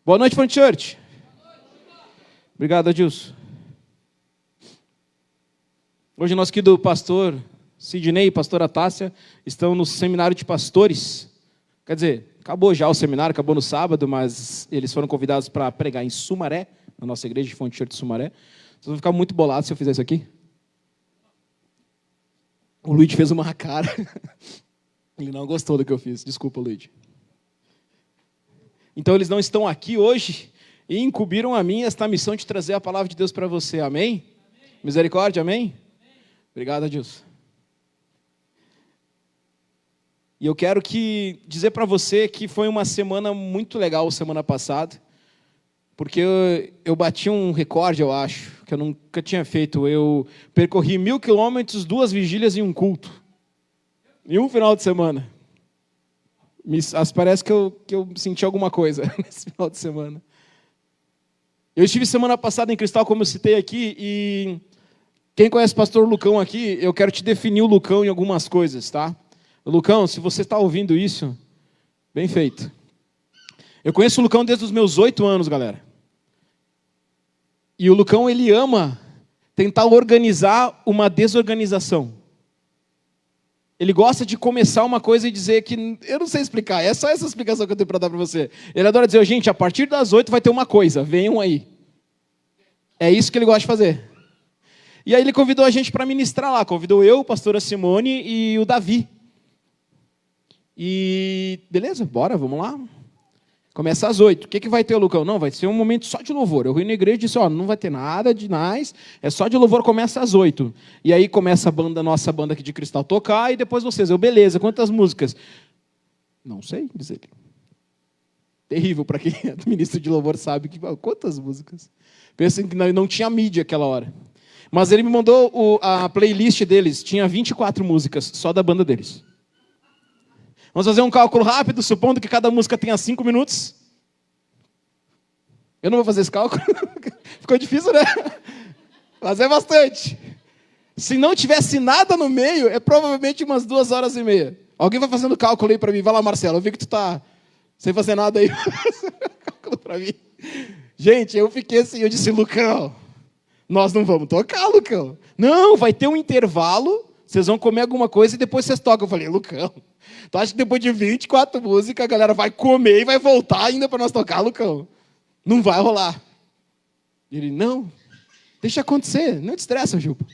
Boa noite, Front Church. Obrigado, Adilson. Hoje nós aqui do pastor Sidney e pastora Tássia estão no seminário de pastores. Quer dizer, acabou já o seminário, acabou no sábado, mas eles foram convidados para pregar em Sumaré, na nossa igreja de Front Church de Sumaré. Vocês vão ficar muito bolados se eu fizer isso aqui. O Luigi fez uma cara. Ele não gostou do que eu fiz. Desculpa, Luigi. Então eles não estão aqui hoje e incumbiram a mim esta missão de trazer a palavra de Deus para você. Amém? Amém? Misericórdia, amém? Amém? Obrigado, Adilson. E eu quero dizer para você que foi uma semana muito legal semana passada, porque eu bati um recorde, eu acho, que eu nunca tinha feito. Eu percorri 1.000 quilômetros, 2 vigílias e um culto. Em um final de semana. Parece que eu senti alguma coisa nesse final de semana. Eu estive semana passada em Cristal, como eu citei aqui, e quem conhece o pastor Lucão aqui, eu quero te definir o Lucão em algumas coisas, tá? Lucão, se você está ouvindo isso, bem feito. Eu conheço o Lucão desde os meus 8 anos, galera. E o Lucão, ele ama tentar organizar uma desorganização. Ele gosta de começar uma coisa e dizer que... Eu não sei explicar, é só essa explicação que eu tenho para dar para você. Ele adora dizer, gente, a partir das 8 vai ter uma coisa, venham aí. É isso que ele gosta de fazer. E aí ele convidou a gente para ministrar lá. Convidou eu, a pastora Simone e o Davi. E beleza, bora, vamos lá. Começa às 8. O que vai ter, Lucão? Não, vai ser um momento só de louvor. Eu fui na igreja e disse, não vai ter nada de mais, é só de louvor, começa às 8. E aí começa nossa banda aqui de Cristal tocar, e depois vocês. Beleza, quantas músicas? Não sei, diz ele. Terrível para quem é ministro de louvor, sabe que quantas músicas. Pensem que não tinha mídia aquela hora. Mas ele me mandou a playlist deles, tinha 24 músicas, só da banda deles. Vamos fazer um cálculo rápido, supondo que cada música tenha 5 minutos. Eu não vou fazer esse cálculo. Ficou difícil, né? Mas é bastante. Se não tivesse nada no meio, é provavelmente umas 2h30. Alguém vai fazendo cálculo aí para mim. Vai lá, Marcelo. Eu vi que tu tá sem fazer nada aí. Cálculo para mim. Gente, eu fiquei assim, eu disse, Lucão, nós não vamos tocar, Lucão. Não, vai ter um intervalo, vocês vão comer alguma coisa e depois vocês tocam. Eu falei, Lucão, tu acha que depois de 24 músicas a galera vai comer e vai voltar ainda para nós tocar, Lucão? Não vai rolar. Ele, não, deixa acontecer, não te estressa, Gilpa.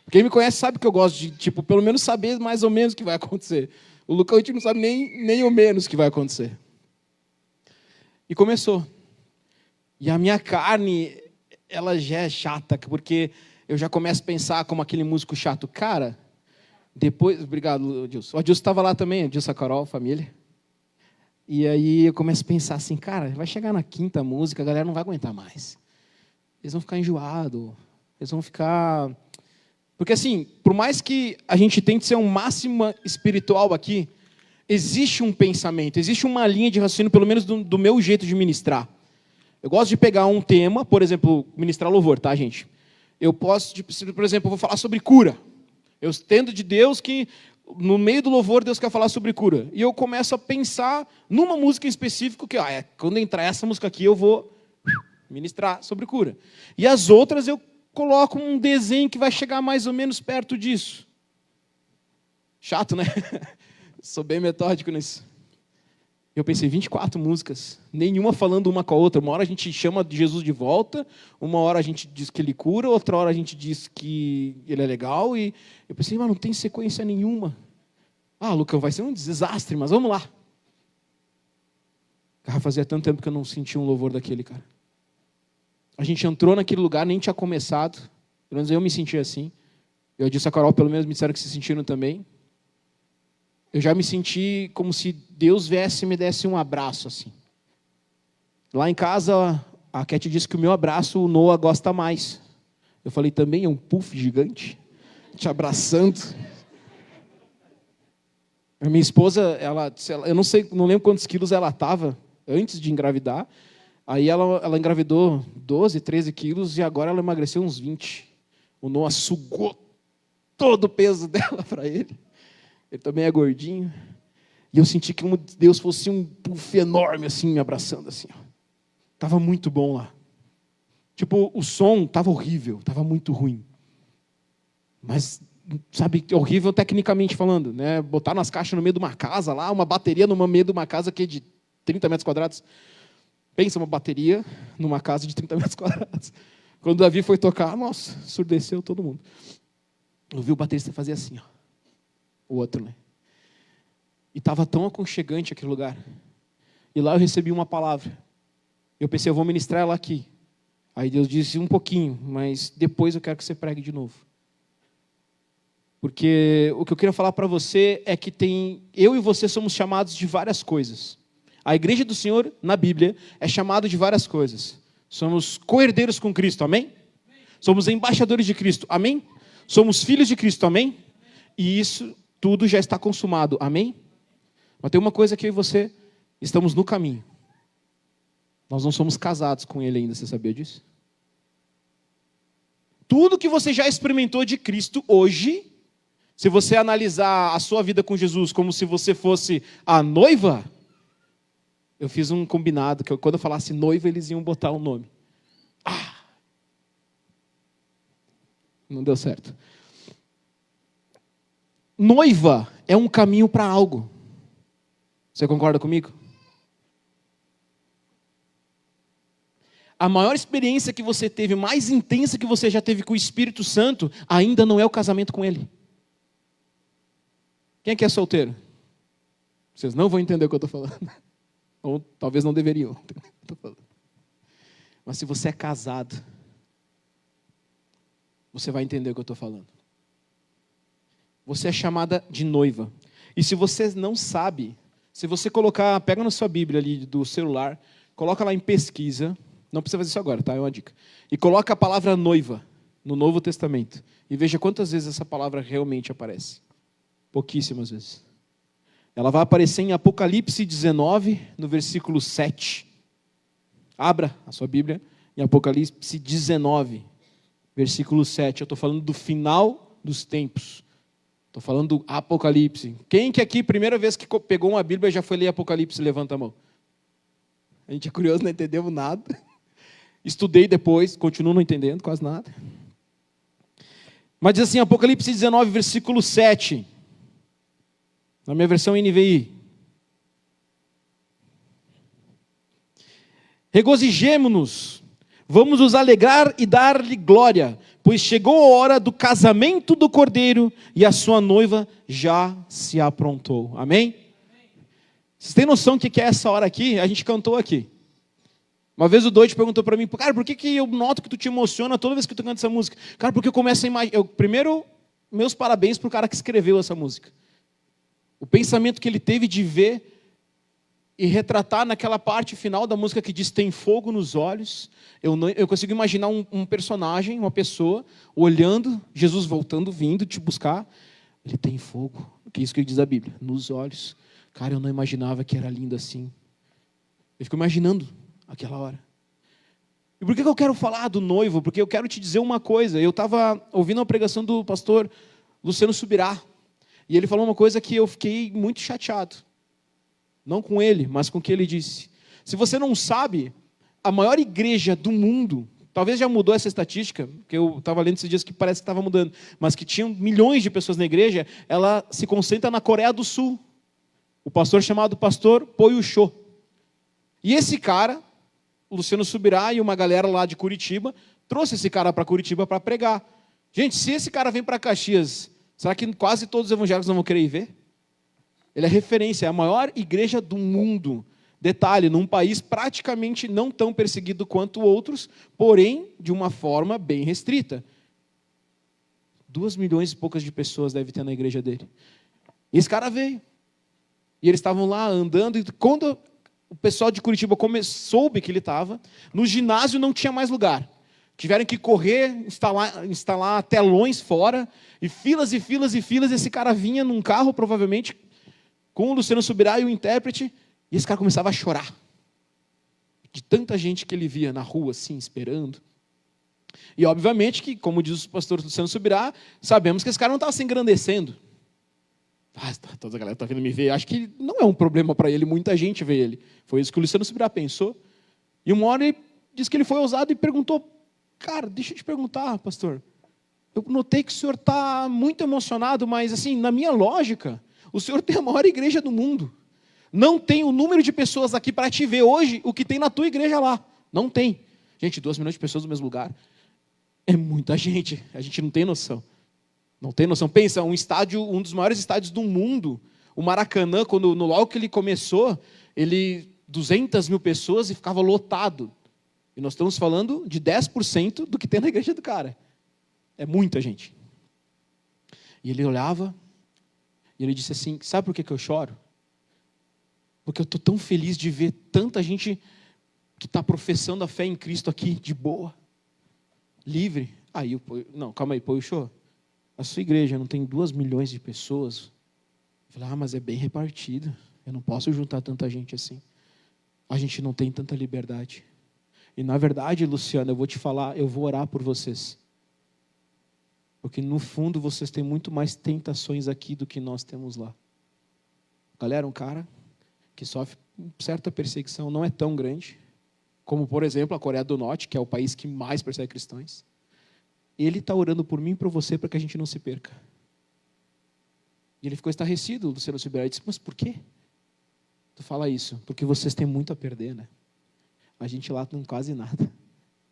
Quem me conhece sabe que eu gosto de, pelo menos saber mais ou menos o que vai acontecer. O Lucão, a gente não sabe nem o menos o que vai acontecer. E começou. E a minha carne, ela já é chata, porque eu já começo a pensar como aquele músico chato. Cara, depois... Obrigado, Adilson. O Adilson estava lá também, Adilson, a Carol, família. E aí eu começo a pensar assim, cara, vai chegar na 5ª música, a galera não vai aguentar mais. Eles vão ficar enjoados, eles vão ficar... Porque assim, por mais que a gente tente ser um máximo espiritual aqui, existe um pensamento, existe uma linha de raciocínio, pelo menos do meu jeito de ministrar. Eu gosto de pegar um tema, por exemplo, ministrar louvor, tá, gente? Eu posso, por exemplo, eu vou falar sobre cura. Eu entendo de Deus que, no meio do louvor, Deus quer falar sobre cura. E eu começo a pensar numa música em específico, que quando entrar essa música aqui, eu vou ministrar sobre cura. E as outras eu coloco um desenho que vai chegar mais ou menos perto disso. Chato, né? Sou bem metódico nisso. Eu pensei, 24 músicas, nenhuma falando uma com a outra. Uma hora a gente chama Jesus de volta, uma hora a gente diz que ele cura, outra hora a gente diz que ele é legal. E eu pensei, mas não tem sequência nenhuma. Lucão, vai ser um desastre, mas vamos lá. Cara, fazia tanto tempo que eu não sentia um louvor daquele, cara. A gente entrou naquele lugar, nem tinha começado. Pelo menos eu me senti assim. Eu disse a Carol, pelo menos me disseram que se sentiram também. Eu já me senti como se Deus viesse e me desse um abraço, assim. Lá em casa, a Cat disse que o meu abraço o Noah gosta mais. Eu falei, também é um puff gigante, te abraçando. A minha esposa, eu não sei, não lembro quantos quilos ela estava antes de engravidar. Aí ela engravidou 12, 13 quilos e agora ela emagreceu uns 20. O Noah sugou todo o peso dela para ele. Ele também é gordinho. E eu senti que Deus fosse um puff enorme, assim, me abraçando, assim. Estava muito bom lá. Tipo, o som estava horrível, estava muito ruim. Mas, sabe, horrível tecnicamente falando, né? Botar nas caixas no meio de uma casa lá, uma bateria no meio de uma casa que é de 30 metros quadrados. Pensa uma bateria numa casa de 30 metros quadrados. Quando o Davi foi tocar, nossa, surdeceu todo mundo. Eu vi o baterista fazer assim, ó. O outro, né? E estava tão aconchegante aquele lugar. E lá eu recebi uma palavra. Eu pensei, eu vou ministrar ela aqui. Aí Deus disse um pouquinho, mas depois eu quero que você pregue de novo. Porque o que eu queria falar para você é que eu e você somos chamados de várias coisas. A igreja do Senhor, na Bíblia, é chamado de várias coisas. Somos co-herdeiros com Cristo, amém? Somos embaixadores de Cristo, amém? Somos filhos de Cristo, amém? E isso tudo já está consumado, amém? Mas tem uma coisa que eu e você estamos no caminho. Nós não somos casados com Ele ainda, você sabia disso? Tudo que você já experimentou de Cristo hoje, se você analisar a sua vida com Jesus como se você fosse a noiva, eu fiz um combinado, que quando eu falasse noiva, eles iam botar um nome. Não deu certo. Noiva é um caminho para algo. Você concorda comigo? A maior experiência que você teve, mais intensa que você já teve com o Espírito Santo, ainda não é o casamento com Ele. Quem aqui é solteiro? Vocês não vão entender o que eu estou falando. Ou talvez não deveriam. Mas se você é casado, você vai entender o que eu estou falando. Você é chamada de noiva. E se você não sabe, se você colocar, pega na sua Bíblia ali do celular, coloca lá em pesquisa, não precisa fazer isso agora, tá? É uma dica. E coloca a palavra noiva no Novo Testamento. E veja quantas vezes essa palavra realmente aparece. Pouquíssimas vezes. Ela vai aparecer em Apocalipse 19, no versículo 7. Abra a sua Bíblia em Apocalipse 19, versículo 7. Eu estou falando do final dos tempos. Estou falando do Apocalipse. Quem que aqui, primeira vez que pegou uma Bíblia, já foi ler Apocalipse? Levanta a mão. A gente é curioso, não entendemos nada. Estudei depois, continuo não entendendo quase nada. Mas diz assim, Apocalipse 19, versículo 7. Na minha versão NVI. Regozijemo-nos, vamos nos alegrar e dar-lhe glória, pois chegou a hora do casamento do Cordeiro e a sua noiva já se aprontou. Amém? Vocês têm noção do que é essa hora aqui? A gente cantou aqui. Uma vez o Doide perguntou para mim, cara, por que eu noto que tu te emociona toda vez que tu canta essa música? Cara, porque eu começo a imaginar. Primeiro, meus parabéns para o cara que escreveu essa música. O pensamento que ele teve de ver e retratar naquela parte final da música que diz tem fogo nos olhos. Eu consigo imaginar um personagem, uma pessoa, olhando, Jesus voltando, vindo te buscar. Ele tem fogo, que é isso que diz a Bíblia, nos olhos. Cara, eu não imaginava que era lindo assim. Eu fico imaginando aquela hora. E por que eu quero falar do noivo? Porque eu quero te dizer uma coisa. Eu estava ouvindo uma pregação do pastor Luciano Subirá. E ele falou uma coisa que eu fiquei muito chateado. Não com ele, mas com o que ele disse. Se você não sabe, a maior igreja do mundo, talvez já mudou essa estatística, porque eu estava lendo esses dias que parece que estava mudando, mas que tinham milhões de pessoas na igreja, ela se concentra na Coreia do Sul. O pastor chamado pastor Poyu Cho. E esse cara, o Luciano Subirá e uma galera lá de Curitiba, trouxe esse cara para Curitiba para pregar. Gente, se esse cara vem para Caxias, será que quase todos os evangélicos não vão querer ir ver? Ele é referência, é a maior igreja do mundo. Detalhe, num país praticamente não tão perseguido quanto outros, porém de uma forma bem restrita. 2 milhões e poucas de pessoas deve ter na igreja dele. E esse cara veio. E eles estavam lá andando, e quando o pessoal de Curitiba soube que ele estava, no ginásio não tinha mais lugar. Tiveram que correr, instalar telões fora, e filas e filas e filas. Esse cara vinha num carro, provavelmente, com o Luciano Subirá e o intérprete, e esse cara começava a chorar. De tanta gente que ele via na rua, assim, esperando. E, obviamente, que, como diz o pastor Luciano Subirá, sabemos que esse cara não estava se engrandecendo. Toda a galera está vindo me ver. Acho que não é um problema para ele, muita gente vê ele. Foi isso que o Luciano Subirá pensou. E uma hora ele disse que ele foi ousado e perguntou, cara, deixa eu te perguntar, pastor, eu notei que o senhor está muito emocionado, mas assim, na minha lógica, o senhor tem a maior igreja do mundo. Não tem o número de pessoas aqui para te ver hoje, o que tem na tua igreja lá. Não tem. Gente, 2 milhões de pessoas no mesmo lugar. É muita gente. A gente não tem noção. Não tem noção. Pensa, um estádio, um dos maiores estádios do mundo, o Maracanã, logo que ele começou, 200 mil pessoas e ficava lotado. E nós estamos falando de 10% do que tem na igreja do cara. É muita gente. E ele olhava, e ele disse assim, sabe por que eu choro? Porque eu estou tão feliz de ver tanta gente que está professando a fé em Cristo aqui, de boa, livre. Aí não, calma aí, Poichô, a sua igreja não tem 2 milhões de pessoas? Eu falei, mas é bem repartida, eu não posso juntar tanta gente assim. A gente não tem tanta liberdade. E na verdade, Luciano, eu vou te falar, eu vou orar por vocês. Porque no fundo vocês têm muito mais tentações aqui do que nós temos lá. Galera, um cara que sofre certa perseguição não é tão grande, como, por exemplo, a Coreia do Norte, que é o país que mais persegue cristãos. Ele está orando por mim e por você para que a gente não se perca. E ele ficou estarrecido, Luciano Silveira, e disse, mas por quê? Tu fala isso? Porque vocês têm muito a perder, né? A gente lá não quase nada.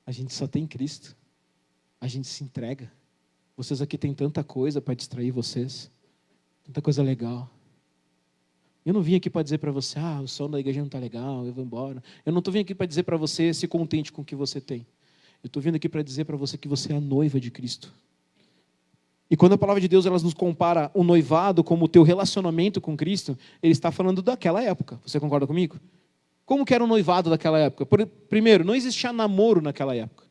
A gente só tem Cristo. A gente se entrega. Vocês aqui têm tanta coisa para distrair vocês. Tanta coisa legal. Eu não vim aqui para dizer para você, o som da igreja não está legal, eu vou embora. Eu não estou vindo aqui para dizer para você, se contente com o que você tem. Eu estou vindo aqui para dizer para você que você é a noiva de Cristo. E quando a palavra de Deus ela nos compara o noivado como o teu relacionamento com Cristo, ele está falando daquela época. Você concorda comigo? Como que era o noivado daquela época? Primeiro, não existia namoro naquela época.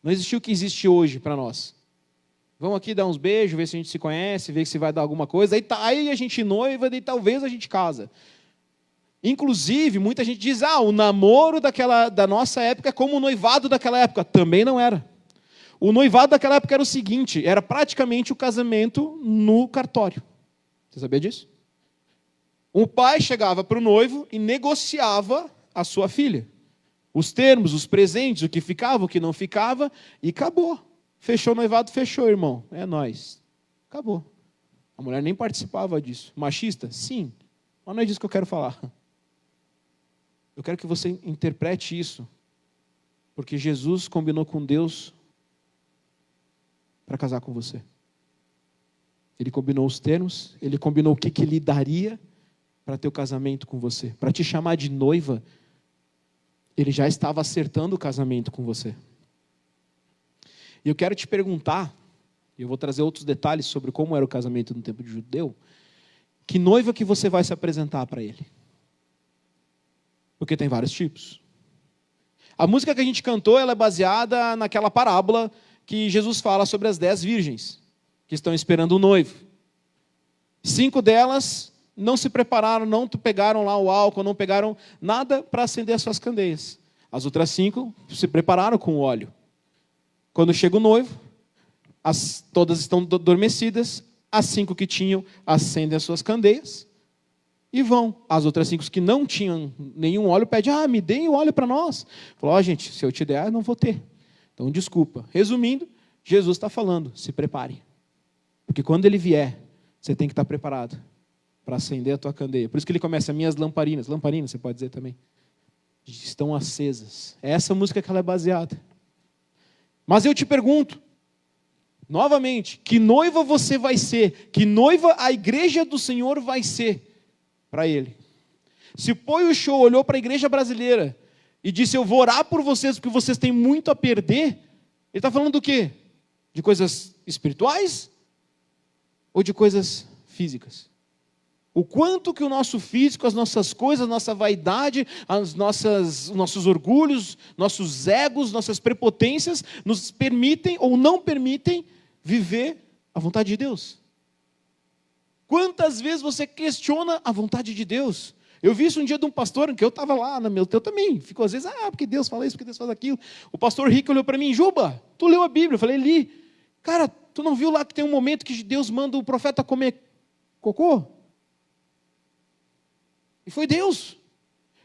Não existia o que existe hoje para nós. Vamos aqui dar uns beijos, ver se a gente se conhece, ver se vai dar alguma coisa. Aí a gente noiva, e talvez a gente casa. Inclusive, muita gente diz, o namoro da nossa época é como o noivado daquela época. Também não era. O noivado daquela época era o seguinte, era praticamente o casamento no cartório. Você sabia disso? O pai chegava para o noivo e negociava a sua filha. Os termos, os presentes, o que ficava, o que não ficava, e acabou. Fechou o noivado, fechou, irmão. É nóis. Acabou. A mulher nem participava disso. Machista? Sim. Mas não é disso que eu quero falar. Eu quero que você interprete isso. Porque Jesus combinou com Deus para casar com você. Ele combinou os termos, ele combinou o que ele daria para ter o casamento com você. Para te chamar de noiva, ele já estava acertando o casamento com você. E eu quero te perguntar, e eu vou trazer outros detalhes sobre como era o casamento no tempo de judeu, que noiva que você vai se apresentar para ele? Porque tem vários tipos. A música que a gente cantou, ela é baseada naquela parábola que Jesus fala sobre as 10 virgens, que estão esperando o noivo. 5 delas não se prepararam, não pegaram lá o álcool, não pegaram nada para acender as suas candeias. As outras 5 se prepararam com o óleo. Quando chega o noivo, todas estão adormecidas, as 5 que tinham acendem as suas candeias e vão. As outras 5 que não tinham nenhum óleo pedem, me deem o óleo para nós. Falou, gente, se eu te der, eu não vou ter. Então, desculpa. Resumindo, Jesus está falando, se prepare. Porque quando ele vier, você tem que estar preparado para acender a tua candeia. Por isso que ele começa, minhas lamparinas, você pode dizer também, estão acesas. É essa música que ela é baseada. Mas eu te pergunto, novamente, que noiva você vai ser? Que noiva a igreja do Senhor vai ser para ele? Se Poichô olhou para a igreja brasileira e disse, eu vou orar por vocês porque vocês têm muito a perder, ele está falando do quê? De coisas espirituais ou de coisas físicas? O quanto que o nosso físico, as nossas coisas, a nossa vaidade, os nossos orgulhos, nossos egos, nossas prepotências nos permitem ou não permitem viver a vontade de Deus. Quantas vezes você questiona a vontade de Deus? Eu vi isso um dia de um pastor, que eu estava lá, eu também, ficou às vezes, porque Deus fala isso, porque Deus faz aquilo. O pastor Rick olhou para mim, Juba, tu leu a Bíblia? Eu falei, li. Cara, tu não viu lá que tem um momento que Deus manda o profeta comer cocô? E foi Deus.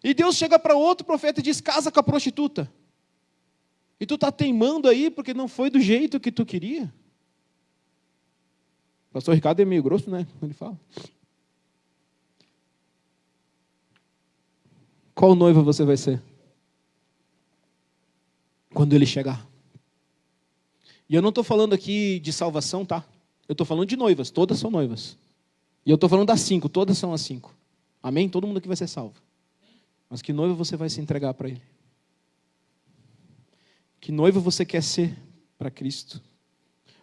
E Deus chega para outro profeta e diz, casa com a prostituta. E tu está teimando aí porque não foi do jeito que tu queria. O pastor Ricardo é meio grosso, né? Ele fala. Qual noiva você vai ser? Quando ele chegar. E eu não estou falando aqui de salvação, tá? Eu estou falando de noivas, todas são noivas. E eu estou falando das 5, todas são as 5. Amém? Todo mundo aqui vai ser salvo. Mas que noiva você vai se entregar para ele? Que noiva você quer ser para Cristo?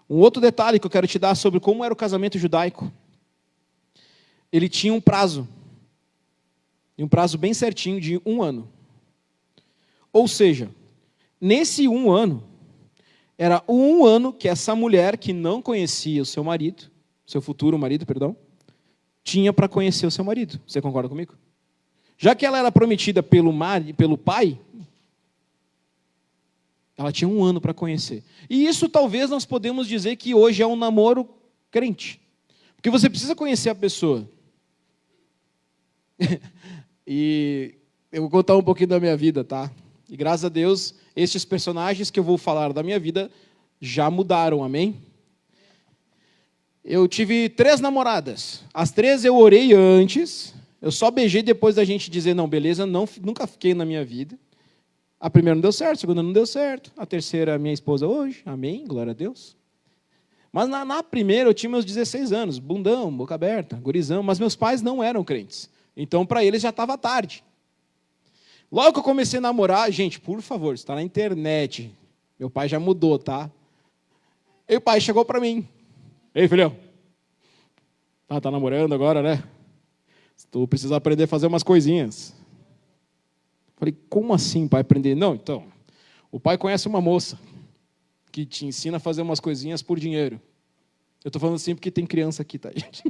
Um outro detalhe que eu quero te dar sobre como era o casamento judaico. Ele tinha um prazo. E um prazo bem certinho de 1 ano. Ou seja, nesse 1 ano, era o 1 ano que essa mulher que não conhecia o seu marido, seu futuro marido, perdão, tinha para conhecer o seu marido. Você concorda comigo? Já que ela era prometida pelo pai, ela tinha 1 ano para conhecer. E isso talvez nós podemos dizer que hoje é um namoro crente. Porque você precisa conhecer a pessoa. E eu vou contar um pouquinho da minha vida, tá? E graças a Deus, estes personagens que eu vou falar da minha vida já mudaram, amém? Eu tive 3 namoradas. As 3 eu orei antes. Eu só beijei depois da gente dizer, não, beleza, nunca fiquei na minha vida. A primeira não deu certo, a segunda não deu certo. A terceira, minha esposa hoje, amém, glória a Deus. Mas na primeira eu tinha meus 16 anos, bundão, boca aberta, gurizão. Mas meus pais não eram crentes. Então, para eles já estava tarde. Logo que eu comecei a namorar, gente, por favor, está na internet. Meu pai já mudou, tá? E o pai chegou para mim. Ei, filhão. Tá namorando agora, né? Tu precisa aprender a fazer umas coisinhas. Falei, como assim, pai, aprender? Não, então, o pai conhece uma moça que te ensina a fazer umas coisinhas por dinheiro. Eu estou falando assim porque tem criança aqui, tá, gente?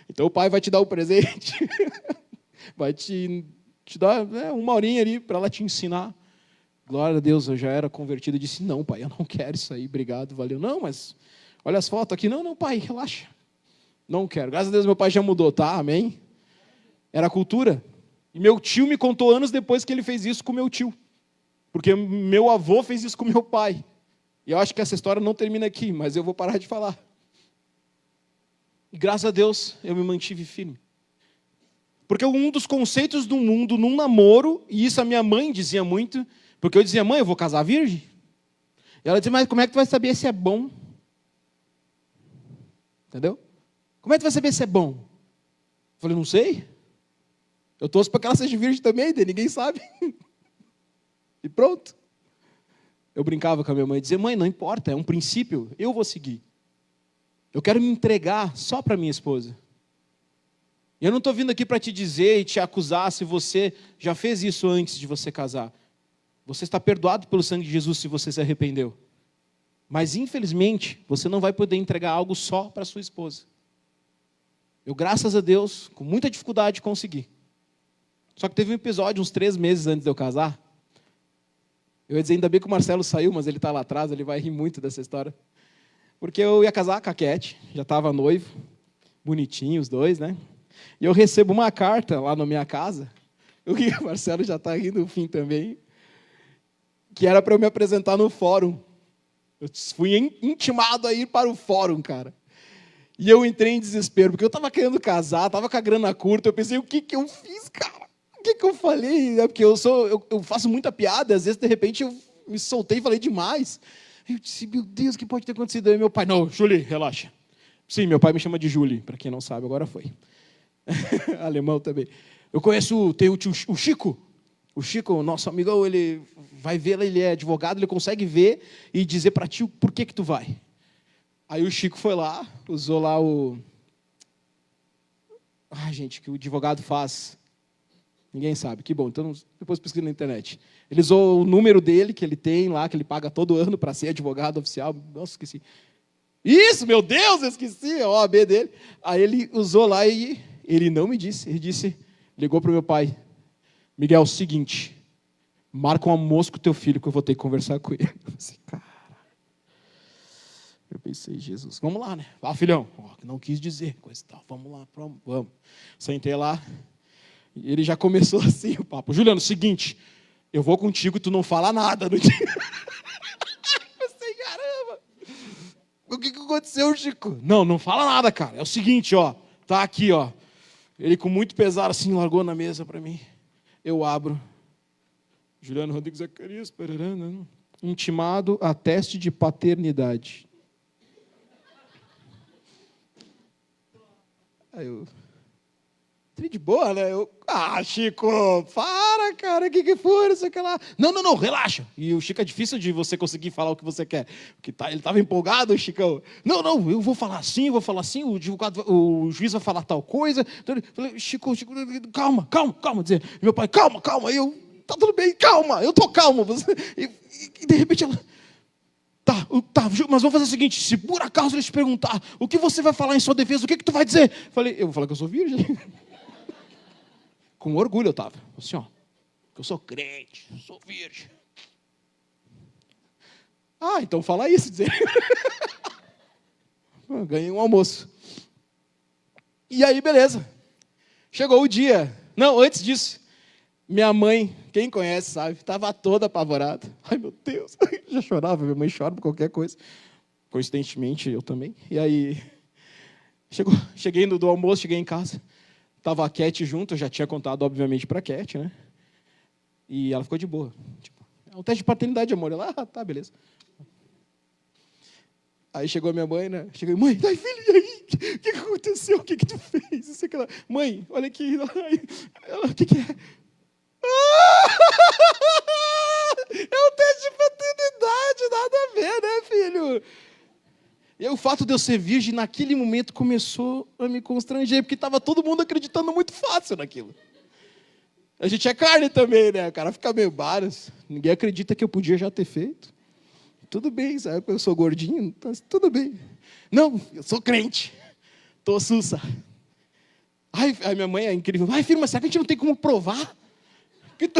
Então o pai vai te dar o presente, vai te dar 1 horinha ali para ela te ensinar. Glória a Deus, eu já era convertido e disse, não, pai, eu não quero isso aí, obrigado, valeu. Não, mas olha as fotos aqui. Não, pai, relaxa. Não quero. Graças a Deus meu pai já mudou, tá? Amém? Era a cultura. E meu tio me contou anos depois que ele fez isso com meu tio. Porque meu avô fez isso com meu pai. E eu acho que essa história não termina aqui, mas eu vou parar de falar. E graças a Deus, eu me mantive firme. Porque um dos conceitos do mundo num namoro, e isso a minha mãe dizia muito, porque eu dizia, mãe, eu vou casar virgem? E ela dizia, mas como é que tu vai saber se é bom? Entendeu? Como é que tu vai saber se é bom? Eu falei, não sei. Eu torço para que ela seja virgem também, ninguém sabe. E pronto. Eu brincava com a minha mãe e dizia, mãe, não importa, é um princípio, eu vou seguir. Eu quero me entregar só para minha esposa. E eu não estou vindo aqui para te dizer e te acusar se você já fez isso antes de você casar. Você está perdoado pelo sangue de Jesus se você se arrependeu. Mas, infelizmente, você não vai poder entregar algo só para sua esposa. Eu, graças a Deus, com muita dificuldade, consegui. Só que teve um episódio, uns 3 meses antes de eu casar. Eu ia dizer, ainda bem que o Marcelo saiu, mas ele está lá atrás, ele vai rir muito dessa história. Porque eu ia casar com a Cat, já estava noivo, bonitinho os dois, né? E eu recebo uma carta lá na minha casa, o Marcelo já está rindo no fim também, que era para eu me apresentar no fórum. Eu fui intimado a ir para o fórum, cara. E eu entrei em desespero, porque eu estava querendo casar, estava com a grana curta, eu pensei, o que eu fiz, cara? O que eu falei? É porque eu faço muita piada, às vezes, de repente, eu me soltei e falei demais. Eu disse, meu Deus, o que pode ter acontecido? Aí meu pai, não, Julie, relaxa. Sim, meu pai me chama de Julie, para quem não sabe, agora foi. Alemão também. Eu conheço, tem o Chico. O Chico, nosso amigo, ele vai ver, ele é advogado, ele consegue ver e dizer para ti por que tu vai. Aí o Chico foi lá, usou lá o... gente, que o advogado faz... Ninguém sabe, que bom, então depois pesquisa na internet. Ele usou o número dele, que ele tem lá, que ele paga todo ano para ser advogado oficial. Nossa, esqueci. Isso, meu Deus, eu esqueci, a OAB dele. Aí ele usou lá e ele não me disse. Ele disse, ligou para o meu pai. Miguel, seguinte, marca um almoço com o teu filho que eu vou ter que conversar com ele. Eu pensei, cara. Eu pensei, Jesus, vamos lá, né? Filhão, não quis dizer, coisa e tal, vamos lá, vamos. Sentei lá. E ele já começou assim o papo. Juliano, seguinte, eu vou contigo e tu não fala nada no dia. Eu sei, caramba. O que aconteceu, Chico? Não fala nada, cara. É o seguinte, ó. Tá aqui, ó. Ele com muito pesar assim, largou na mesa para mim. Eu abro. Juliano Rodrigues Zacarias, intimado a teste de paternidade. Aí eu... de boa, né? Chico, para, cara, o que foi, isso, aqui lá. Não, relaxa. E o Chico é difícil de você conseguir falar o que você quer. Porque ele estava empolgado, o Chicão. Não, eu vou falar assim, o advogado, o juiz vai falar tal coisa. Então eu falei, Chico, calma. Dizer, meu pai, calma. Tá tudo bem, calma, eu tô calmo. E de repente ela... Tá, mas vamos fazer o seguinte, se por acaso ele te perguntar o que você vai falar em sua defesa, o que tu vai dizer? Eu vou falar que eu sou virgem. Com orgulho eu estava. Assim, ó, que eu sou crente, sou virgem. Então fala isso, dizer. Ganhei um almoço. E aí, beleza. Chegou o dia. Não, antes disso, minha mãe, quem conhece sabe, estava toda apavorada. Ai, meu Deus, já chorava, minha mãe chora por qualquer coisa. Coincidentemente, eu também. E aí, cheguei do almoço, cheguei em casa. Tava a Cat junto, eu já tinha contado, obviamente, para a Cat, né? E ela ficou de boa. Tipo, é um teste de paternidade, amor. Ela, tá, beleza. Aí chegou a minha mãe, né? Cheguei, mãe, filha, e aí? O que aconteceu? O que tu fez? Isso, aquilo. Mãe, olha aqui. Ela, o que é? É um teste de paternidade, nada a ver, né, filho? E aí, o fato de eu ser virgem, naquele momento, começou a me constranger, porque estava todo mundo acreditando muito fácil naquilo. A gente é carne também, né? O cara fica meio baras. Ninguém acredita que eu podia já ter feito. Tudo bem, sabe? Eu sou gordinho, tudo bem. Não, eu sou crente. Tô sussa. Ai, minha mãe é incrível. Ai, filho, mas será que a gente não tem como provar? Eu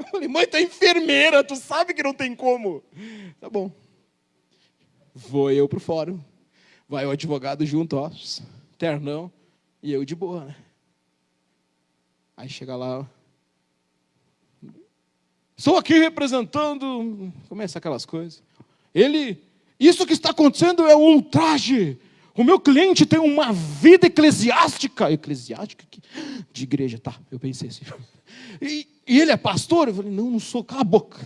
falei, mãe, tu é enfermeira, tu sabe que não tem como. Tá bom. Vou eu pro fórum. Vai o advogado junto, ó, ternão, e eu de boa, né? Aí chega lá, sou aqui representando, começa aquelas coisas. Isso que está acontecendo é um ultraje. O meu cliente tem uma vida eclesiástica de igreja, tá? Eu pensei assim. E ele é pastor? Eu falei, não sou, cala a boca.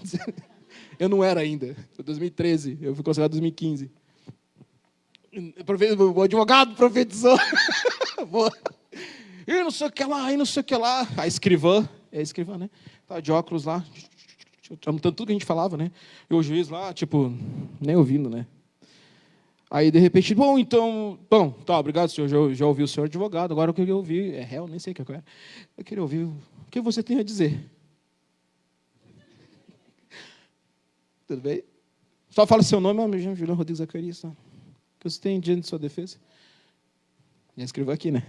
Eu não era ainda. Foi 2013, eu fui consagrado em 2015. O advogado profetizou. E não sei o que lá. A escrivã, né? Tá de óculos lá. Anotando tudo que a gente falava, né? E o juiz lá, tipo, nem ouvindo, né? Aí, de repente, tá, obrigado, senhor, já ouvi o senhor advogado, agora eu queria ouvir, é réu, nem sei o que é. Eu queria ouvir o que você tem a dizer. Tudo bem? Só fala seu nome, Juliano Rodrigues Zacarias, tá? O que você tem diante de sua defesa? Já escreveu aqui, né?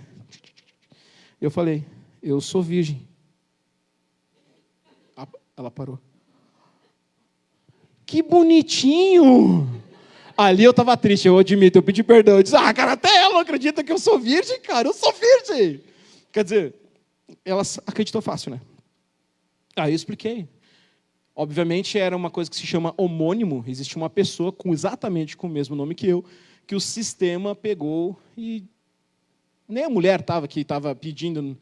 Eu falei, eu sou virgem. Ela parou. Que bonitinho! Ali eu estava triste, eu admito, eu pedi perdão. Eu disse, cara, até ela não acredita que eu sou virgem, cara, eu sou virgem. Quer dizer, ela acreditou fácil, né? Aí eu expliquei. Obviamente era uma coisa que se chama homônimo, existe uma pessoa exatamente com o mesmo nome que eu, que o sistema pegou e nem a mulher estava pedindo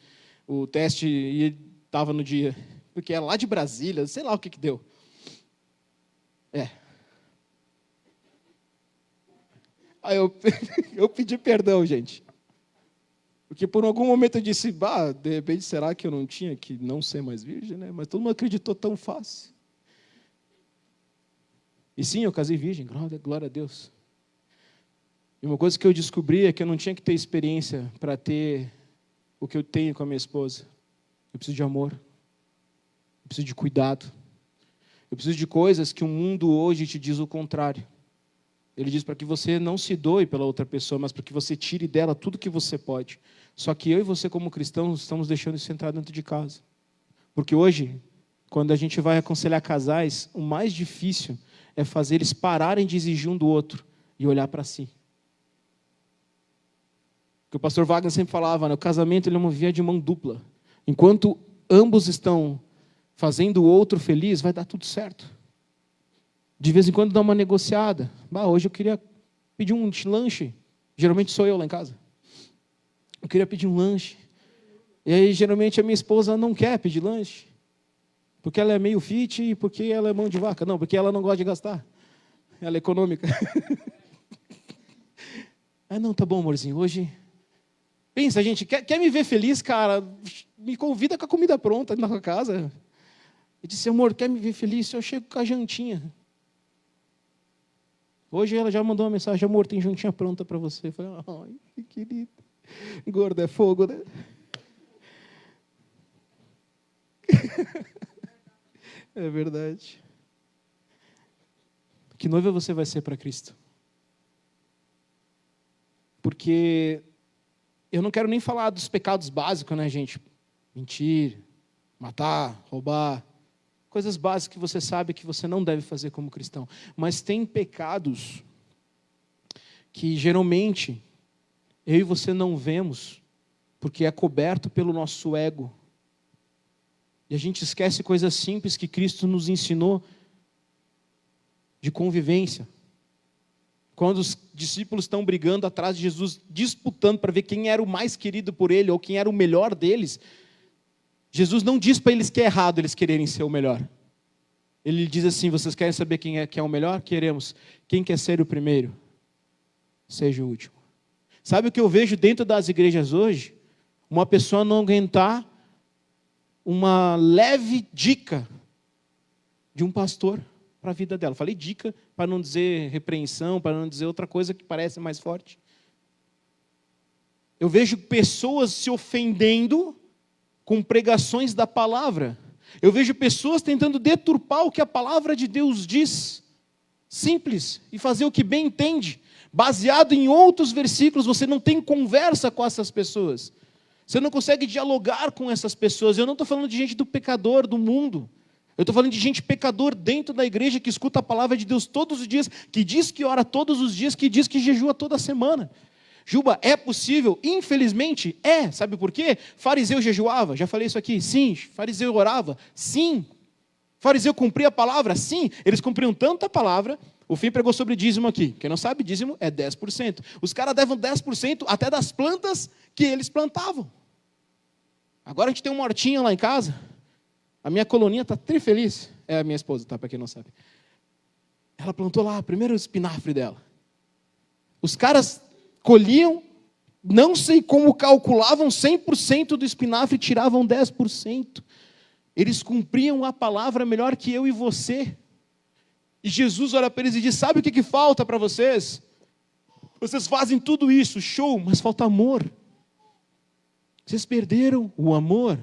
o teste e estava no dia, porque é lá de Brasília, sei lá o que deu. Aí eu pedi perdão, gente. Porque por algum momento eu disse, de repente, será que eu não tinha que não ser mais virgem, né? Mas todo mundo acreditou tão fácil. E sim, eu casei virgem, glória a Deus. E uma coisa que eu descobri é que eu não tinha que ter experiência para ter o que eu tenho com a minha esposa. Eu preciso de amor. Eu preciso de cuidado. Eu preciso de coisas que o mundo hoje te diz o contrário. Ele diz para que você não se doe pela outra pessoa, mas para que você tire dela tudo que você pode. Só que eu e você, como cristãos, estamos deixando isso entrar dentro de casa. Porque hoje, quando a gente vai aconselhar casais, o mais difícil é fazer eles pararem de exigir um do outro e olhar para si. Porque o pastor Wagner sempre falava, né, o casamento ele é uma via de mão dupla. Enquanto ambos estão fazendo o outro feliz, vai dar tudo certo. De vez em quando dá uma negociada. Hoje eu queria pedir um lanche. Geralmente sou eu lá em casa. Eu queria pedir um lanche. E aí, geralmente, a minha esposa não quer pedir lanche. Porque ela é meio fit e porque ela é mão de vaca. Não, porque ela não gosta de gastar. Ela é econômica. Não, tá bom, amorzinho. Hoje... Pensa, gente, quer me ver feliz, cara? Me convida com a comida pronta na sua casa. Eu disse, amor, quer me ver feliz? Eu chego com a jantinha. Hoje ela já mandou uma mensagem, amor, tem jantinha pronta para você. Eu falei, ai, que querido. Gordo é fogo, né? É verdade. Que noiva você vai ser para Cristo? Porque eu não quero nem falar dos pecados básicos, né, gente? Mentir, matar, roubar. Coisas básicas que você sabe que você não deve fazer como cristão. Mas tem pecados que geralmente eu e você não vemos, porque é coberto pelo nosso ego. E a gente esquece coisas simples que Cristo nos ensinou de convivência. Quando os discípulos estão brigando atrás de Jesus, disputando para ver quem era o mais querido por ele, ou quem era o melhor deles, Jesus não diz para eles que é errado eles quererem ser o melhor. Ele diz assim, vocês querem saber quem é o melhor? Queremos. Quem quer ser o primeiro? Seja o último. Sabe o que eu vejo dentro das igrejas hoje? Uma pessoa não aguentar uma leve dica de um pastor para a vida dela. Falei dica para não dizer repreensão, para não dizer outra coisa que parece mais forte. Eu vejo pessoas se ofendendo com pregações da palavra. Eu vejo pessoas tentando deturpar o que a palavra de Deus diz. Simples. E fazer o que bem entende. Baseado em outros versículos, você não tem conversa com essas pessoas. Você não consegue dialogar com essas pessoas. Eu não estou falando de gente do pecador, do mundo. Eu estou falando de gente pecador dentro da igreja que escuta a palavra de Deus todos os dias, que diz que ora todos os dias, que diz que jejua toda semana. Juba, é possível? Infelizmente, é. Sabe por quê? Fariseu jejuava, já falei isso aqui. Sim. Fariseu orava? Sim. Fariseu cumpria a palavra? Sim. Eles cumpriam tanto a palavra. O Fim pregou sobre dízimo aqui. Quem não sabe, dízimo é 10%. Os caras davam 10% até das plantas que eles plantavam. Agora a gente tem uma hortinha lá em casa. A minha coloninha está trifeliz. É a minha esposa, tá? Para quem não sabe. Ela plantou lá o primeiro espinafre dela. Os caras colhiam, não sei como calculavam 100% do espinafre e tiravam 10%. Eles cumpriam a palavra melhor que eu e você. E Jesus olha para eles e diz, sabe o que falta para vocês? Vocês fazem tudo isso, show, mas falta amor. Vocês perderam o amor.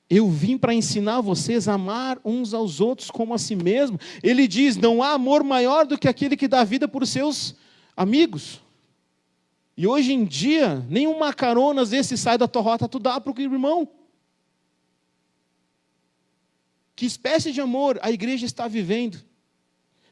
Eu vim para ensinar vocês a amar uns aos outros como a si mesmo. Ele diz, não há amor maior do que aquele que dá vida por seus amigos. E hoje em dia, nenhum macaronas desse sai da tua rota, tu dá para o irmão. Que espécie de amor a igreja está vivendo?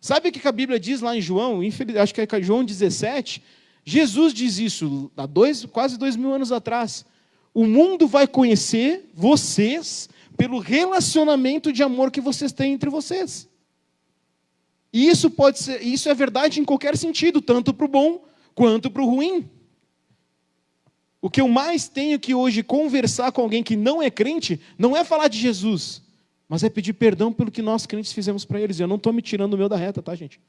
Sabe o que a Bíblia diz lá em João? Acho que é João 17. Jesus diz isso há quase 2000 anos atrás. O mundo vai conhecer vocês pelo relacionamento de amor que vocês têm entre vocês. E isso é verdade em qualquer sentido, tanto para o bom quanto para o ruim. O que eu mais tenho que hoje conversar com alguém que não é crente, não é falar de Jesus, mas é pedir perdão pelo que nós crentes fizemos para eles. Eu não estou me tirando o meu da reta, tá, gente?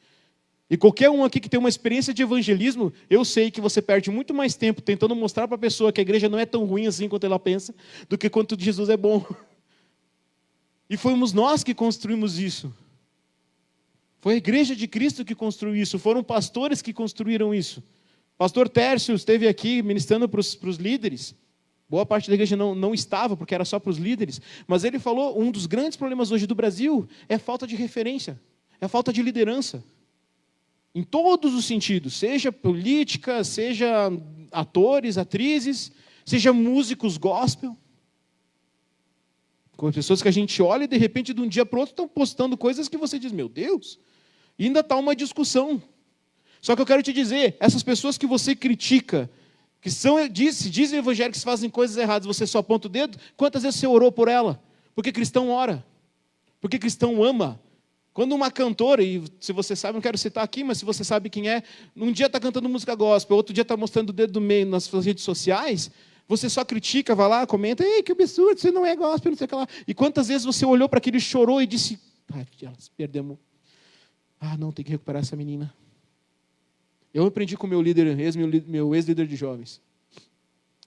E qualquer um aqui que tem uma experiência de evangelismo, eu sei que você perde muito mais tempo tentando mostrar para a pessoa que a igreja não é tão ruim assim quanto ela pensa, do que quanto Jesus é bom. E fomos nós que construímos isso. Foi a igreja de Cristo que construiu isso. Foram pastores que construíram isso. Pastor Tércio esteve aqui ministrando para os líderes. Boa parte da igreja não estava, porque era só para os líderes. Mas ele falou, um dos grandes problemas hoje do Brasil é a falta de referência, é a falta de liderança. Em todos os sentidos, seja política, seja atores, atrizes, seja músicos gospel. Com pessoas que a gente olha e de repente de um dia para o outro estão postando coisas que você diz, meu Deus, e ainda está uma discussão. Só que eu quero te dizer, essas pessoas que você critica, Se dizem evangélicos que fazem coisas erradas, você só aponta o dedo, quantas vezes você orou por ela? Porque cristão ora. Porque cristão ama. Quando uma cantora, e se você sabe, não quero citar aqui, mas se você sabe quem é, um dia está cantando música gospel, outro dia está mostrando o dedo do meio nas suas redes sociais, você só critica, vai lá, comenta, ei, que absurdo, você não é gospel, não sei o que lá. E quantas vezes você olhou para aquilo e chorou e disse, perdemos. Não, tem que recuperar essa menina. Eu aprendi com meu líder, meu ex-líder de jovens.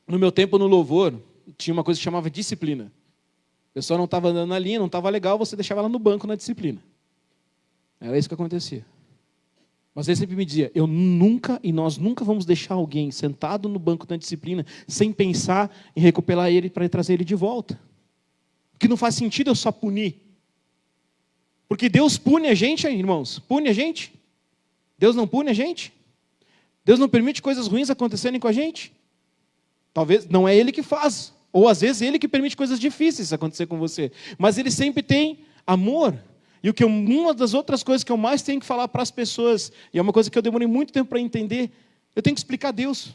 No meu tempo no louvor, tinha uma coisa que chamava disciplina. O pessoal não estava andando na linha, não estava legal, você deixava ela no banco na disciplina. Era isso que acontecia. Mas ele sempre me dizia, nós nunca vamos deixar alguém sentado no banco da disciplina sem pensar em recuperar ele para trazer ele de volta. Porque não faz sentido eu só punir. Porque Deus pune a gente, irmãos. Pune a gente. Deus não pune a gente. Deus não permite coisas ruins acontecerem com a gente. Talvez não é Ele que faz. Ou às vezes Ele que permite coisas difíceis acontecer com você. Mas Ele sempre tem amor. E uma das outras coisas que eu mais tenho que falar para as pessoas, e é uma coisa que eu demorei muito tempo para entender, eu tenho que explicar a Deus.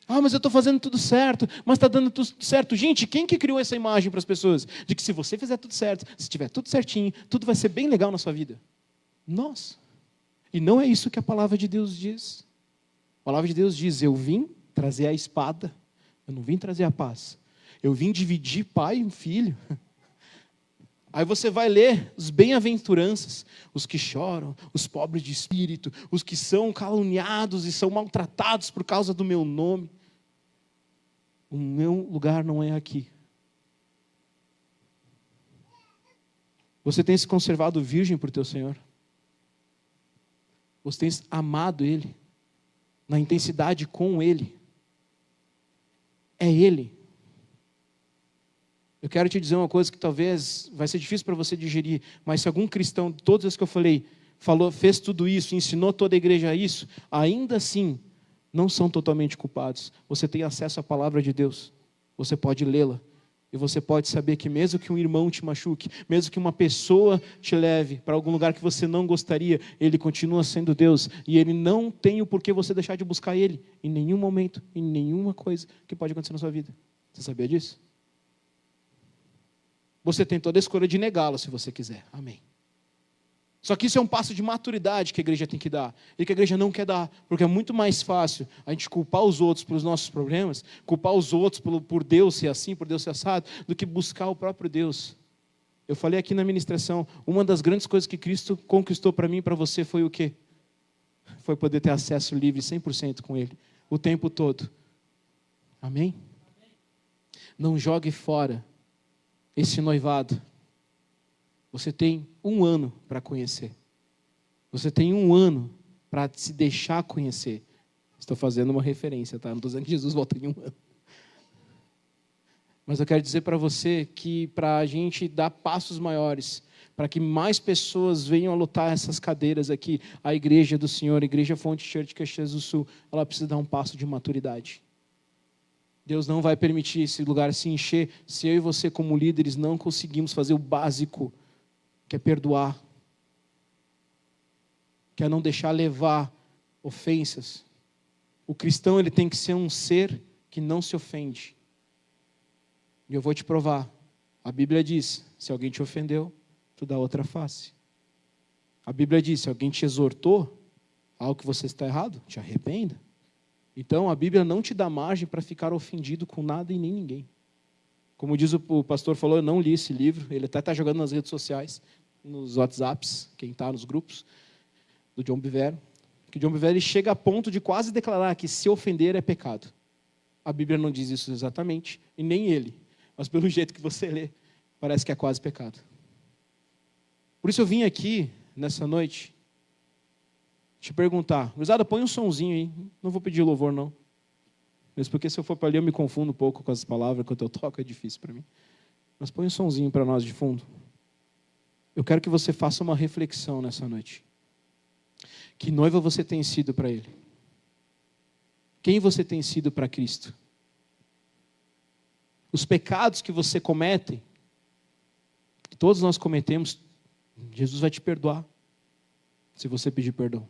Mas eu estou fazendo tudo certo, mas está dando tudo certo. Gente, quem que criou essa imagem para as pessoas? De que se você fizer tudo certo, se tiver tudo certinho, tudo vai ser bem legal na sua vida. Nós. E não é isso que a palavra de Deus diz. A palavra de Deus diz, eu vim trazer a espada, eu não vim trazer a paz. Eu vim dividir pai e filho. Aí você vai ler os bem-aventuranças, os que choram, os pobres de espírito, os que são caluniados e são maltratados por causa do meu nome. O meu lugar não é aqui. Você tem se conservado virgem por teu Senhor? Você tem amado Ele? Na intensidade com Ele? É Ele. Eu quero te dizer uma coisa que talvez vai ser difícil para você digerir, mas se algum cristão, todas as que eu falei, fez tudo isso, ensinou toda a igreja a isso, ainda assim, não são totalmente culpados. Você tem acesso à palavra de Deus, você pode lê-la, e você pode saber que mesmo que um irmão te machuque, mesmo que uma pessoa te leve para algum lugar que você não gostaria, Ele continua sendo Deus, e Ele não tem o porquê você deixar de buscar Ele, em nenhum momento, em nenhuma coisa que pode acontecer na sua vida. Você sabia disso? Você tem toda a escolha de negá-lo se você quiser. Amém. Só que isso é um passo de maturidade que a igreja tem que dar. E que a igreja não quer dar. Porque é muito mais fácil a gente culpar os outros pelos nossos problemas, culpar os outros por Deus ser assim, por Deus ser assado, do que buscar o próprio Deus. Eu falei aqui na ministração, uma das grandes coisas que Cristo conquistou para mim e para você foi o quê? Foi poder ter acesso livre 100% com Ele. O tempo todo. Amém? Não jogue fora esse noivado. Você tem 1 ano para conhecer. Você tem 1 ano para se deixar conhecer. Estou fazendo uma referência, tá? Não estou dizendo que Jesus volta em 1 ano. Mas eu quero dizer para você que para a gente dar passos maiores, para que mais pessoas venham a lotar essas cadeiras aqui, a igreja do Senhor, a igreja Fonte Church Caxias do Sul, ela precisa dar um passo de maturidade. Deus não vai permitir esse lugar se encher se eu e você, como líderes, não conseguimos fazer o básico, que é perdoar, que é não deixar levar ofensas. O cristão, ele tem que ser um ser que não se ofende. E eu vou te provar. A Bíblia diz, se alguém te ofendeu, tu dá outra face. A Bíblia diz, se alguém te exortou, algo que você está errado, te arrependa. Então, a Bíblia não te dá margem para ficar ofendido com nada e nem ninguém. Como diz o pastor falou, eu não li esse livro, ele até está jogando nas redes sociais, nos WhatsApps, quem está nos grupos, do John Bevere, que John Bevere chega a ponto de quase declarar que se ofender é pecado. A Bíblia não diz isso exatamente, e nem ele, mas pelo jeito que você lê, parece que é quase pecado. Por isso eu vim aqui, nessa noite, te perguntar, gurizada, põe um sonzinho aí, não vou pedir louvor não, mesmo porque se eu for para ali eu me confundo um pouco com as palavras, quando eu toco é difícil para mim, mas põe um sonzinho para nós de fundo. Eu quero que você faça uma reflexão nessa noite, que noiva você tem sido para Ele? Quem você tem sido para Cristo? Os pecados que você comete, que todos nós cometemos, Jesus vai te perdoar, se você pedir perdão.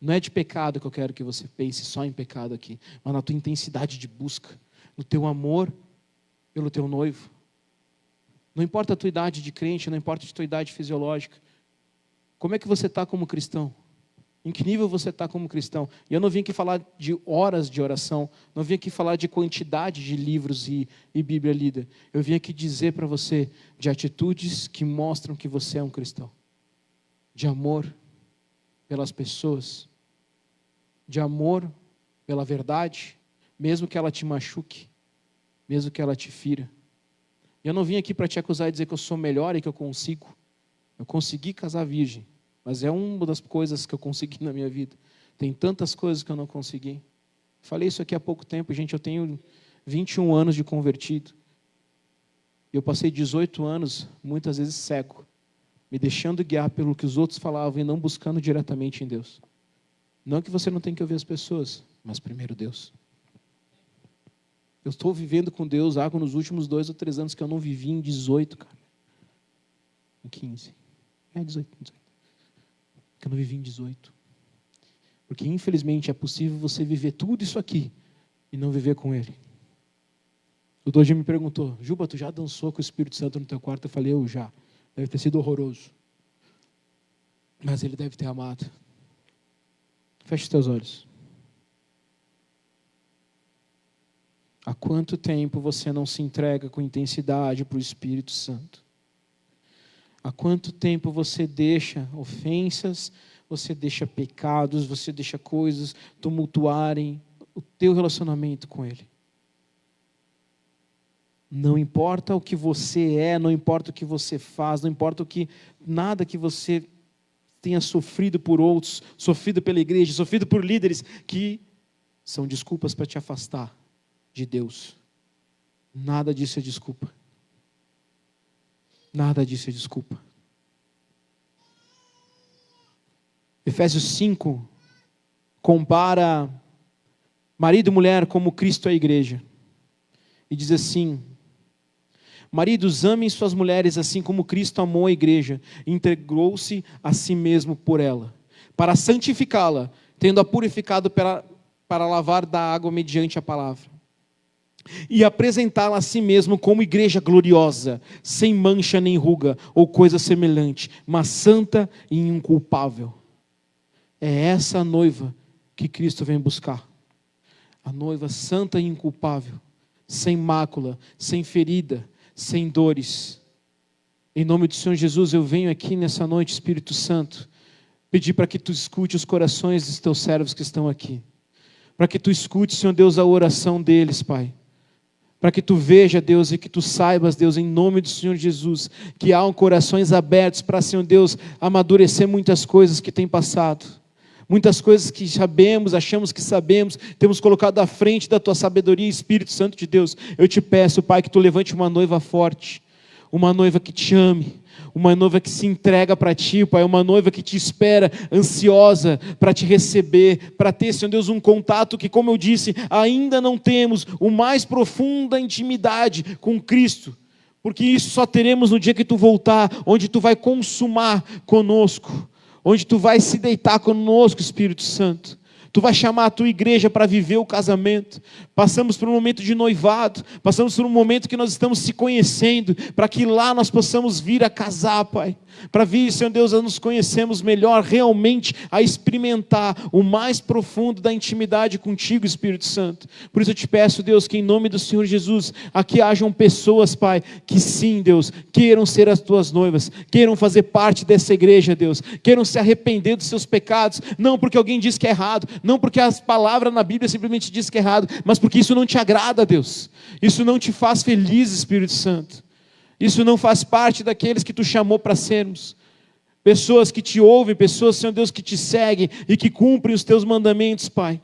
Não é de pecado que eu quero que você pense só em pecado aqui, mas na tua intensidade de busca, no teu amor pelo teu noivo. Não importa a tua idade de crente, não importa a tua idade fisiológica. Como é que você está como cristão? Em que nível você está como cristão? E eu não vim aqui falar de horas de oração, não vim aqui falar de quantidade de livros e Bíblia lida. Eu vim aqui dizer para você de atitudes que mostram que você é um cristão. De amor pelas pessoas, de amor pela verdade, mesmo que ela te machuque, mesmo que ela te fira. Eu não vim aqui para te acusar e dizer que eu sou melhor e que eu consigo. Eu consegui casar virgem, mas é uma das coisas que eu consegui na minha vida. Tem tantas coisas que eu não consegui. Falei isso aqui há pouco tempo, gente, eu tenho 21 anos de convertido. Eu passei 18 anos, muitas vezes cego, me deixando guiar pelo que os outros falavam e não buscando diretamente em Deus. Não que você não tenha que ouvir as pessoas, mas primeiro Deus. Eu estou vivendo com Deus algo nos últimos 2 ou 3 anos que eu não vivi em 18, cara. Em 15. 18. Que eu não vivi em 18. Porque infelizmente é possível você viver tudo isso aqui e não viver com Ele. O Doji me perguntou, Juba, tu já dançou com o Espírito Santo no teu quarto? Eu falei, eu já. Deve ter sido horroroso. Mas Ele deve ter amado. Feche os teus olhos. Há quanto tempo você não se entrega com intensidade para o Espírito Santo? Há quanto tempo você deixa ofensas, você deixa pecados, você deixa coisas tumultuarem o teu relacionamento com Ele? Não importa o que você é, não importa o que você faz, não importa nada que você tenha sofrido por outros, sofrido pela igreja, sofrido por líderes, que são desculpas para te afastar de Deus. Nada disso é desculpa. Nada disso é desculpa. Efésios 5 compara marido e mulher como Cristo é a igreja. E diz assim: maridos, amem suas mulheres assim como Cristo amou a igreja e entregou-se a si mesmo por ela, para santificá-la, tendo-a purificado para lavar da água mediante a palavra. E apresentá-la a si mesmo como igreja gloriosa, sem mancha nem ruga ou coisa semelhante, mas santa e inculpável. É essa a noiva que Cristo vem buscar. A noiva santa e inculpável, sem mácula, sem ferida, sem dores. Em nome do Senhor Jesus, eu venho aqui nessa noite, Espírito Santo, pedir para que tu escute os corações dos teus servos que estão aqui. Para que tu escute, Senhor Deus, a oração deles, Pai. Para que tu veja, Deus, e que tu saibas, Deus, em nome do Senhor Jesus, que há corações abertos para, Senhor Deus, amadurecer muitas coisas que têm passado. Muitas coisas que sabemos, achamos que sabemos, temos colocado à frente da tua sabedoria, Espírito Santo de Deus. Eu te peço, Pai, que tu levante uma noiva forte, uma noiva que te ame, uma noiva que se entrega para ti, Pai, uma noiva que te espera, ansiosa para te receber, para ter, Senhor Deus, um contato que, como eu disse, ainda não temos, o mais profunda intimidade com Cristo, porque isso só teremos no dia que tu voltar, onde tu vai consumar conosco, onde tu vai se deitar conosco, Espírito Santo. Tu vai chamar a tua igreja para viver o casamento. Passamos por um momento de noivado, passamos por um momento que nós estamos se conhecendo, para que lá nós possamos vir a casar, Pai. Para vir, Senhor Deus, a nos conhecermos melhor, realmente a experimentar o mais profundo da intimidade contigo, Espírito Santo. Por isso eu te peço, Deus, que em nome do Senhor Jesus, aqui hajam pessoas, Pai, que sim, Deus, queiram ser as tuas noivas, queiram fazer parte dessa igreja, Deus, queiram se arrepender dos seus pecados, não porque alguém diz que é errado, não porque as palavras na Bíblia simplesmente diz que é errado, mas porque isso não te agrada, Deus. Isso não te faz feliz, Espírito Santo. Isso não faz parte daqueles que tu chamou para sermos. Pessoas que te ouvem, pessoas, Senhor Deus, que te seguem e que cumprem os teus mandamentos, Pai.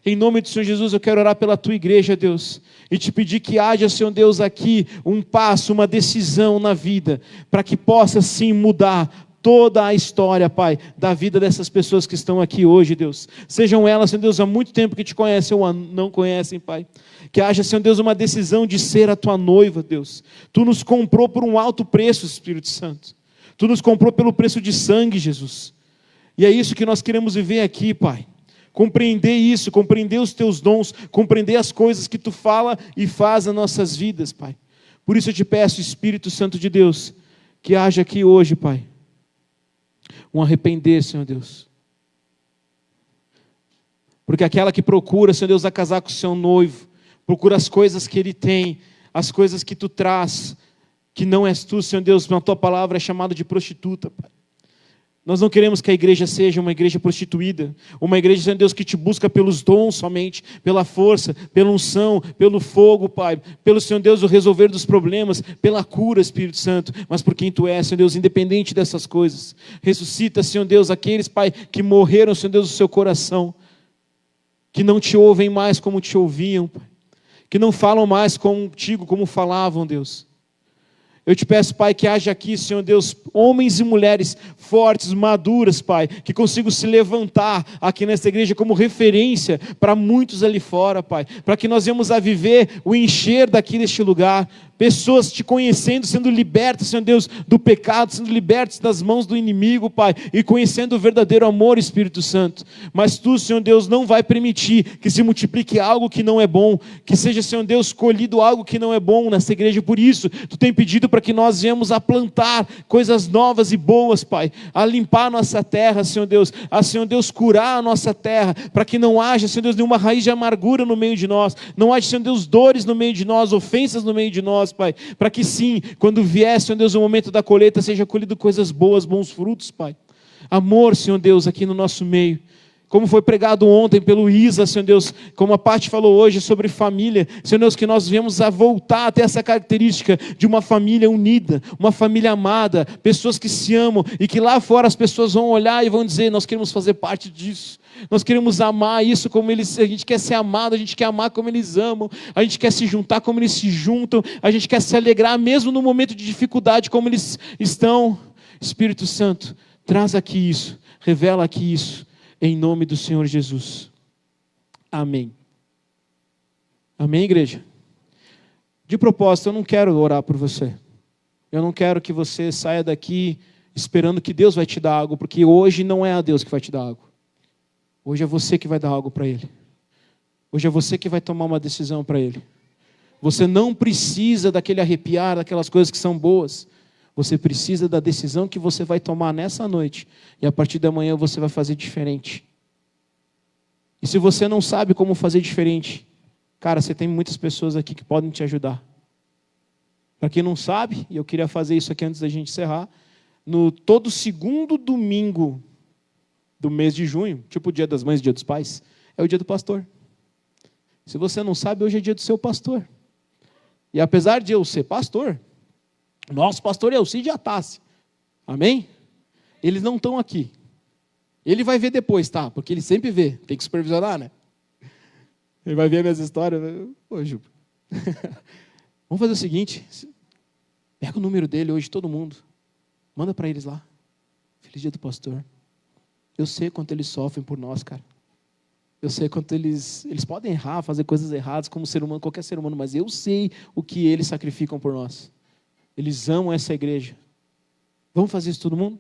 Em nome do Senhor Jesus, eu quero orar pela tua igreja, Deus, e te pedir que haja, Senhor Deus, aqui um passo, uma decisão na vida, para que possa sim mudar toda a história, Pai, da vida dessas pessoas que estão aqui hoje, Deus. Sejam elas, Senhor Deus, há muito tempo que te conhecem ou não conhecem, Pai. Que haja, Senhor Deus, uma decisão de ser a tua noiva, Deus. Tu nos comprou por um alto preço, Espírito Santo. Tu nos comprou pelo preço de sangue, Jesus. E é isso que nós queremos viver aqui, Pai. Compreender isso, compreender os teus dons, compreender as coisas que tu fala e faz nas nossas vidas, Pai. Por isso eu te peço, Espírito Santo de Deus, que haja aqui hoje, Pai, um arrepender, Senhor Deus. Porque aquela que procura, Senhor Deus, a casar com o seu noivo, procura as coisas que ele tem, as coisas que tu traz, que não és tu, Senhor Deus, na tua palavra é chamado de prostituta, Pai. Nós não queremos que a igreja seja uma igreja prostituída, uma igreja, Senhor Deus, que te busca pelos dons somente, pela força, pela unção, pelo fogo, Pai, pelo, Senhor Deus, o resolver dos problemas, pela cura, Espírito Santo, mas por quem Tu és, Senhor Deus, independente dessas coisas. Ressuscita, Senhor Deus, aqueles, Pai, que morreram, Senhor Deus, do seu coração, que não Te ouvem mais como Te ouviam, Pai, que não falam mais contigo como falavam, Deus. Eu te peço, Pai, que haja aqui, Senhor Deus, homens e mulheres fortes, maduras, Pai, que consigam se levantar aqui nesta igreja como referência para muitos ali fora, Pai, para que nós venhamos a viver o encher daqui deste lugar, pessoas te conhecendo, sendo libertas, Senhor Deus, do pecado, sendo libertas das mãos do inimigo, Pai, e conhecendo o verdadeiro amor, Espírito Santo. Mas Tu, Senhor Deus, não vai permitir que se multiplique algo que não é bom, que seja, Senhor Deus, colhido algo que não é bom nessa igreja. Por isso, Tu tem pedido para que nós venhamos a plantar coisas novas e boas, Pai, a limpar a nossa terra, Senhor Deus, a, Senhor Deus, curar a nossa terra, para que não haja, Senhor Deus, nenhuma raiz de amargura no meio de nós, não haja, Senhor Deus, dores no meio de nós, ofensas no meio de nós, Pai, para que sim, quando vier, Senhor Deus, o momento da colheita, seja colhido coisas boas, bons frutos, Pai. Amor, Senhor Deus, aqui no nosso meio. Como foi pregado ontem pelo Isa, Senhor Deus, como a Paty falou hoje sobre família, Senhor Deus, que nós viemos a voltar a ter essa característica de uma família unida, uma família amada, pessoas que se amam, e que lá fora as pessoas vão olhar e vão dizer, nós queremos fazer parte disso. Nós queremos amar isso como eles, a gente quer ser amado, a gente quer amar como eles amam, a gente quer se juntar como eles se juntam, a gente quer se alegrar mesmo no momento de dificuldade como eles estão. Espírito Santo, traz aqui isso, revela aqui isso, em nome do Senhor Jesus. Amém. Amém, igreja? De propósito, eu não quero orar por você. Eu não quero que você saia daqui esperando que Deus vai te dar algo, porque hoje não é a Deus que vai te dar algo. Hoje é você que vai dar algo para Ele. Hoje é você que vai tomar uma decisão para Ele. Você não precisa daquele arrepiar, daquelas coisas que são boas. Você precisa da decisão que você vai tomar nessa noite. E a partir da manhã você vai fazer diferente. E se você não sabe como fazer diferente, cara, você tem muitas pessoas aqui que podem te ajudar. Para quem não sabe, e eu queria fazer isso aqui antes da gente encerrar, no todo segundo domingo do mês de junho, tipo o Dia das Mães, Dia dos Pais, é o dia do pastor. Se você não sabe, hoje é dia do seu pastor. E apesar de eu ser pastor, nosso pastor é o Cid Atassi. Amém? Eles não estão aqui. Ele vai ver depois, tá? Porque ele sempre vê. Tem que supervisionar, né? Ele vai ver minhas histórias. Ô, Ju. Vamos fazer o seguinte. Pega o número dele hoje, todo mundo. Manda para eles lá. Feliz dia do pastor. Eu sei quanto eles sofrem por nós, cara. Eu sei quanto eles podem errar, fazer coisas erradas como ser humano, qualquer ser humano, mas eu sei o que eles sacrificam por nós. Eles amam essa igreja. Vamos fazer isso todo mundo?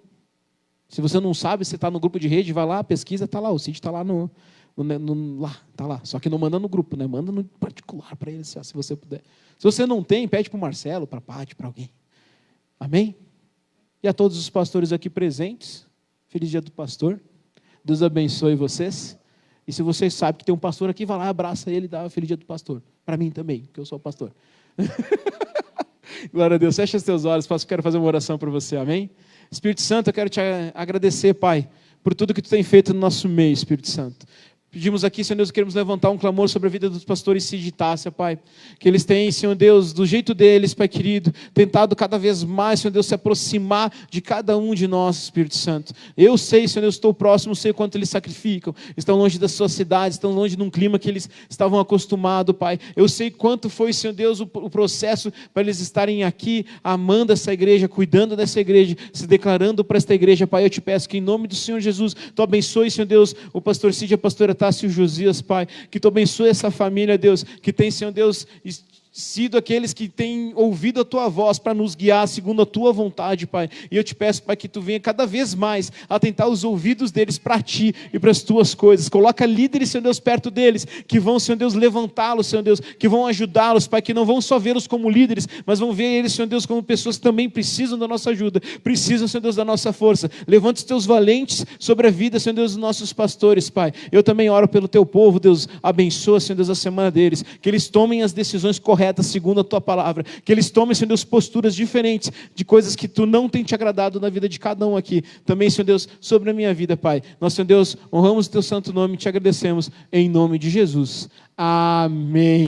Se você não sabe, você está no grupo de rede, vai lá, pesquisa, está lá. O Cid está lá lá, está lá. Só que não manda no grupo, né? Manda no particular para eles, se você puder. Se você não tem, pede para o Marcelo, para a Paty, para alguém. Amém? E a todos os pastores aqui presentes, feliz dia do pastor. Deus abençoe vocês. E se vocês sabem que tem um pastor aqui, vai lá, abraça ele e dá feliz dia do pastor. Para mim também, porque eu sou pastor. Glória a Deus. Fecha os teus olhos, pastor. Quero fazer uma oração para você, amém? Espírito Santo, eu quero te agradecer, Pai, por tudo que Tu tem feito no nosso meio, Espírito Santo. Pedimos aqui, Senhor Deus, queremos levantar um clamor sobre a vida dos pastores Cid e Tássia, Pai. Que eles têm, Senhor Deus, do jeito deles, Pai querido, tentado cada vez mais, Senhor Deus, se aproximar de cada um de nós, Espírito Santo. Eu sei, Senhor Deus, estou próximo, sei quanto eles sacrificam. Estão longe das suas cidades, estão longe de um clima que eles estavam acostumados, Pai. Eu sei quanto foi, Senhor Deus, o processo para eles estarem aqui, amando essa igreja, cuidando dessa igreja, se declarando para esta igreja, Pai. Eu te peço que em nome do Senhor Jesus, Tu abençoe, Senhor Deus, o pastor Cid e a pastora Tássia e o Josias, Pai, que Tu abençoe essa família, Deus, que tem, Senhor Deus, sido aqueles que têm ouvido a Tua voz para nos guiar segundo a Tua vontade, Pai. E eu te peço, Pai, que Tu venha cada vez mais atentar os ouvidos deles para Ti e para as Tuas coisas. Coloca líderes, Senhor Deus, perto deles, que vão, Senhor Deus, levantá-los, Senhor Deus, que vão ajudá-los, Pai, que não vão só vê-los como líderes, mas vão ver eles, Senhor Deus, como pessoas que também precisam da nossa ajuda, precisam, Senhor Deus, da nossa força. Levanta os Teus valentes sobre a vida, Senhor Deus, dos nossos pastores, Pai. Eu também oro pelo Teu povo, Deus, abençoa, Senhor Deus, a semana deles, que eles tomem as decisões corretas segundo a Tua palavra, que eles tomem, Senhor Deus, posturas diferentes de coisas que Tu não tem te agradado na vida de cada um aqui. Também, Senhor Deus, sobre a minha vida, Pai. Nós, Senhor Deus, honramos o Teu santo nome e te agradecemos em nome de Jesus. Amém.